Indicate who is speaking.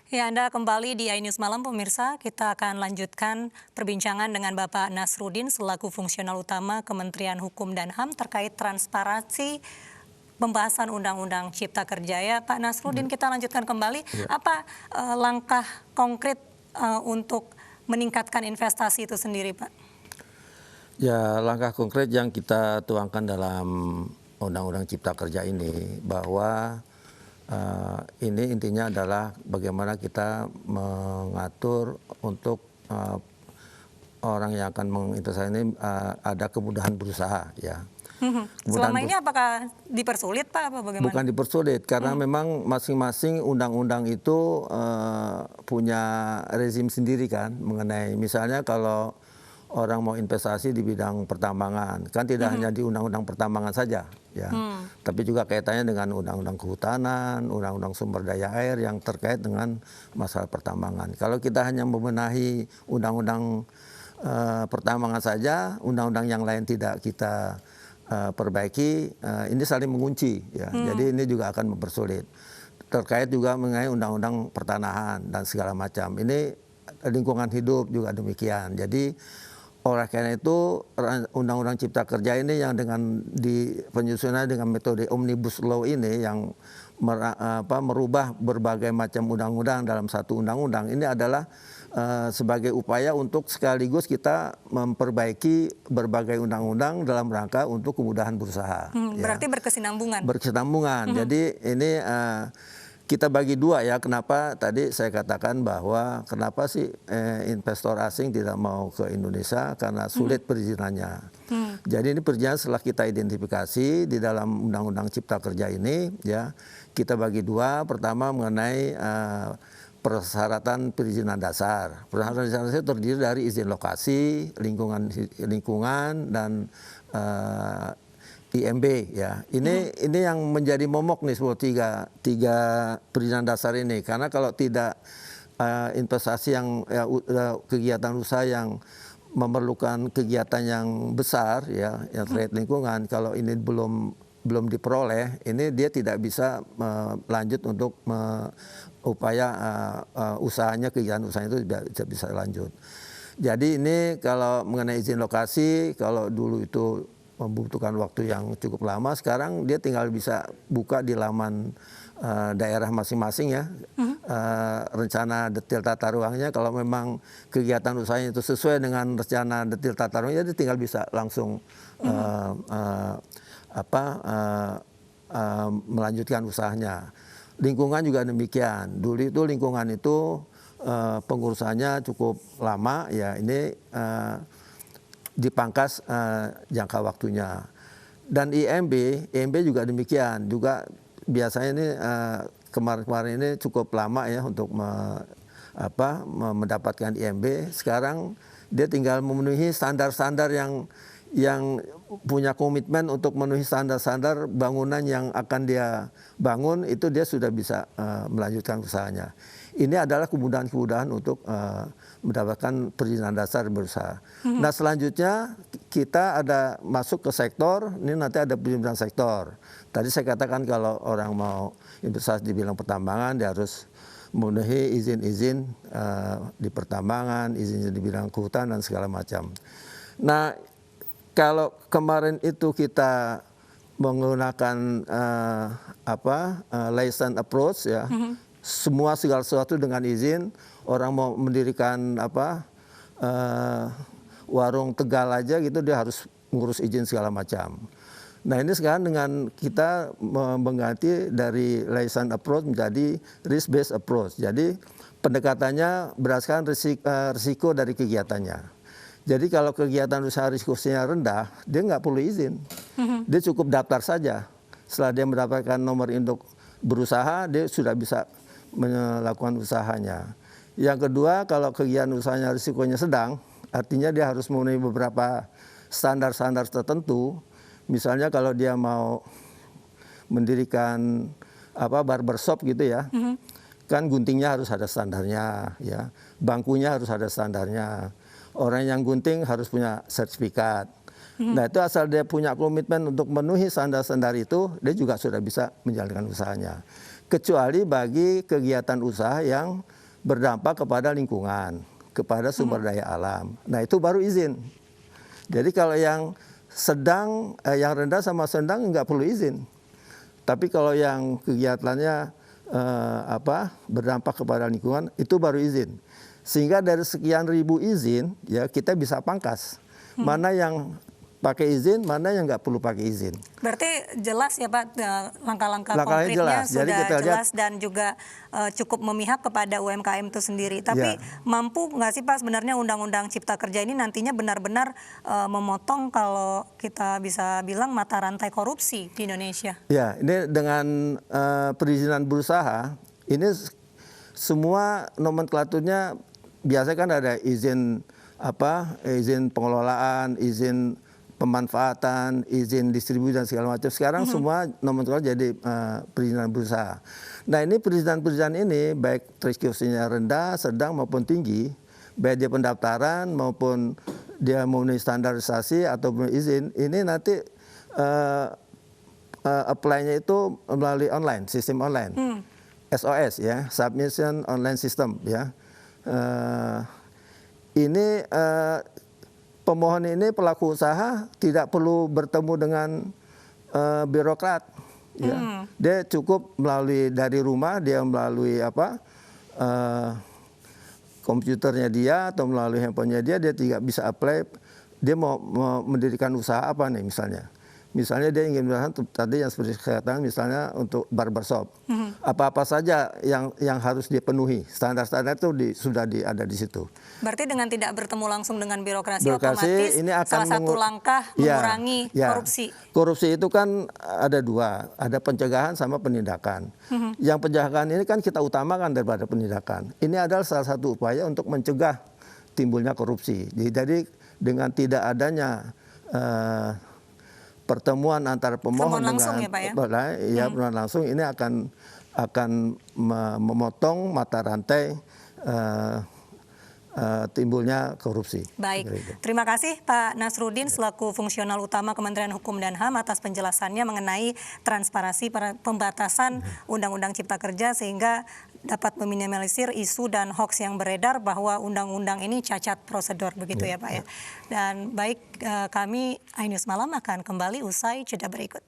Speaker 1: Ya, Anda kembali di iNews Malam, pemirsa. Kita akan lanjutkan perbincangan dengan Bapak Nasruddin selaku fungsional utama Kementerian Hukum dan HAM terkait transparansi pembahasan Undang-Undang Cipta Kerja. Ya, Pak Nasruddin, kita lanjutkan kembali.
Speaker 2: Ya.
Speaker 1: Apa langkah konkret untuk meningkatkan investasi itu sendiri, Pak?
Speaker 2: Ya, langkah konkret yang kita tuangkan dalam Undang-Undang Cipta Kerja ini bahwa ini intinya adalah bagaimana kita mengatur untuk orang yang akan menginvestasi ini ada kemudahan berusaha, ya.
Speaker 1: Selama ini apakah dipersulit, Pak, apa bagaimana?
Speaker 2: Bukan dipersulit, karena memang masing-masing undang-undang itu punya rezim sendiri kan, mengenai misalnya kalau orang mau investasi di bidang pertambangan, kan tidak hanya di undang-undang pertambangan saja, ya, tapi juga kaitannya dengan undang-undang kehutanan, undang-undang sumber daya air yang terkait dengan masalah pertambangan. Kalau kita hanya membenahi undang-undang pertambangan saja, undang-undang yang lain tidak kita perbaiki, ini saling mengunci, ya. Jadi ini juga akan mempersulit. Terkait juga mengenai undang-undang pertanahan dan segala macam. Ini lingkungan hidup juga demikian. Jadi oleh karena itu Undang-Undang Cipta Kerja ini yang dengan di penyusunannya dengan metode Omnibus Law ini yang merubah berbagai macam undang-undang dalam satu undang-undang ini adalah sebagai upaya untuk sekaligus kita memperbaiki berbagai undang-undang dalam rangka untuk kemudahan berusaha.
Speaker 1: Berarti berkesinambungan.
Speaker 2: Berkesinambungan. Jadi ini kita bagi dua, ya. Kenapa tadi saya katakan bahwa kenapa sih investor asing tidak mau ke Indonesia, karena sulit perizinannya. Jadi ini perizinan setelah kita identifikasi di dalam Undang-Undang Cipta Kerja ini, ya, kita bagi dua. Pertama mengenai persyaratan perizinan dasar. Persyaratan perizinan dasar terdiri dari izin lokasi, lingkungan dan IMB, ya. Ini yang menjadi momok nih tiga perizinan dasar ini, karena kalau tidak investasi yang kegiatan usaha yang memerlukan kegiatan yang besar, ya, yang terkait lingkungan, kalau ini belum diperoleh, ini dia tidak bisa lanjut untuk upaya usahanya, kegiatan usahanya itu tidak bisa lanjut. Jadi ini kalau mengenai izin lokasi, kalau dulu itu membutuhkan waktu yang cukup lama, sekarang dia tinggal bisa buka di laman daerah masing-masing, ya, rencana detail tata ruangnya. Kalau memang kegiatan usahanya itu sesuai dengan rencana detail tata ruangnya, dia tinggal bisa langsung melanjutkan usahanya. Lingkungan juga demikian. Dulu itu lingkungan itu pengurusannya cukup lama, ya. Ini dipangkas jangka waktunya. Dan IMB juga demikian. Juga biasanya ini kemarin-kemarin ini cukup lama, ya, untuk mendapatkan IMB. Sekarang dia tinggal memenuhi standar-standar yang punya komitmen untuk memenuhi standar-standar bangunan yang akan dia bangun, itu dia sudah bisa melanjutkan usahanya. Ini adalah kemudahan-kemudahan untuk mendapatkan perizinan dasar berusaha. Nah, selanjutnya kita ada masuk ke sektor, ini nanti ada perizinan sektor. Tadi saya katakan kalau orang mau investasi di bidang pertambangan, dia harus memenuhi izin-izin di pertambangan, izin di bidang kehutanan dan segala macam. Nah, kalau kemarin itu kita menggunakan license approach, ya, semua segala sesuatu dengan izin. Orang mau mendirikan warung Tegal aja gitu, dia harus ngurus izin segala macam. Nah, ini sekarang dengan kita mengganti dari license approach menjadi risk based approach. Jadi pendekatannya berdasarkan risiko dari kegiatannya. Jadi kalau kegiatan usaha risikonya rendah, dia nggak perlu izin. Dia cukup daftar saja. Setelah dia mendapatkan nomor induk berusaha, dia sudah bisa melakukan usahanya. Yang kedua, kalau kegiatan usahanya risikonya sedang, artinya dia harus memenuhi beberapa standar-standar tertentu. Misalnya kalau dia mau mendirikan barbershop gitu, ya, kan guntingnya harus ada standarnya, ya, bangkunya harus ada standarnya, orang yang gunting harus punya sertifikat. Nah, itu asal dia punya komitmen untuk memenuhi standar-standar itu, dia juga sudah bisa menjalankan usahanya. kecuali bagi kegiatan usaha yang berdampak kepada lingkungan, kepada sumber daya alam. Nah itu baru izin. Jadi kalau yang sedang, yang rendah sama sedang nggak perlu izin. Tapi kalau yang kegiatannya berdampak kepada lingkungan itu baru izin. Sehingga dari sekian ribu izin ya kita bisa pangkas mana yang pakai izin, mana yang nggak perlu pakai izin.
Speaker 1: Berarti jelas ya Pak, langkah-langkah
Speaker 2: Langkahnya
Speaker 1: konkretnya
Speaker 2: jelas. Jadi
Speaker 1: sudah
Speaker 2: kita lihat,
Speaker 1: jelas dan juga cukup memihak kepada UMKM itu sendiri. Tapi mampu nggak sih Pak sebenarnya Undang-Undang Cipta Kerja ini nantinya benar-benar memotong kalau kita bisa bilang mata rantai korupsi di Indonesia?
Speaker 2: Ya, ini dengan perizinan berusaha, ini semua nomenklaturnya biasanya kan ada izin izin pengelolaan, izin pemanfaatan, izin distribusi dan segala macam. Sekarang semua nomenklatur jadi perizinan berusaha. Nah ini perizinan-perizinan ini baik threshold-nya rendah, sedang maupun tinggi, baik dia pendaftaran maupun dia memenuhi standarisasi atau izin, ini nanti apply-nya itu melalui online, sistem online, SOS ya, Submission Online System ya. Ini pemohon ini pelaku usaha tidak perlu bertemu dengan birokrat, ya. Dia cukup melalui dari rumah, dia melalui komputernya dia atau melalui handphonenya dia tidak bisa apply. Dia mau mendirikan usaha apa nih misalnya. Misalnya dia ingin tadi yang seperti saya katakan misalnya untuk barbershop. Apa-apa saja yang harus dipenuhi. Standar-standar itu sudah ada di situ.
Speaker 1: Berarti dengan tidak bertemu langsung dengan birokrasi otomatis
Speaker 2: ini akan
Speaker 1: salah satu langkah mengurangi korupsi.
Speaker 2: Korupsi itu kan ada dua, ada pencegahan sama penindakan. Yang pencegahan ini kan kita utamakan daripada penindakan. Ini adalah salah satu upaya untuk mencegah timbulnya korupsi. Jadi dengan tidak adanya pertemuan antara pemohon
Speaker 1: langsung
Speaker 2: dengan
Speaker 1: ya, Pak,
Speaker 2: ya pertemuan langsung ini akan memotong mata rantai timbulnya korupsi.
Speaker 1: Baik, terima kasih Pak Nasruddin selaku fungsional utama Kementerian Hukum dan HAM atas penjelasannya mengenai transparansi pembatasan Undang-Undang Cipta Kerja sehingga dapat meminimalisir isu dan hoaks yang beredar bahwa undang-undang ini cacat prosedur begitu ya Pak ya. Dan baik, kami iNews Malam akan kembali usai jeda berikut.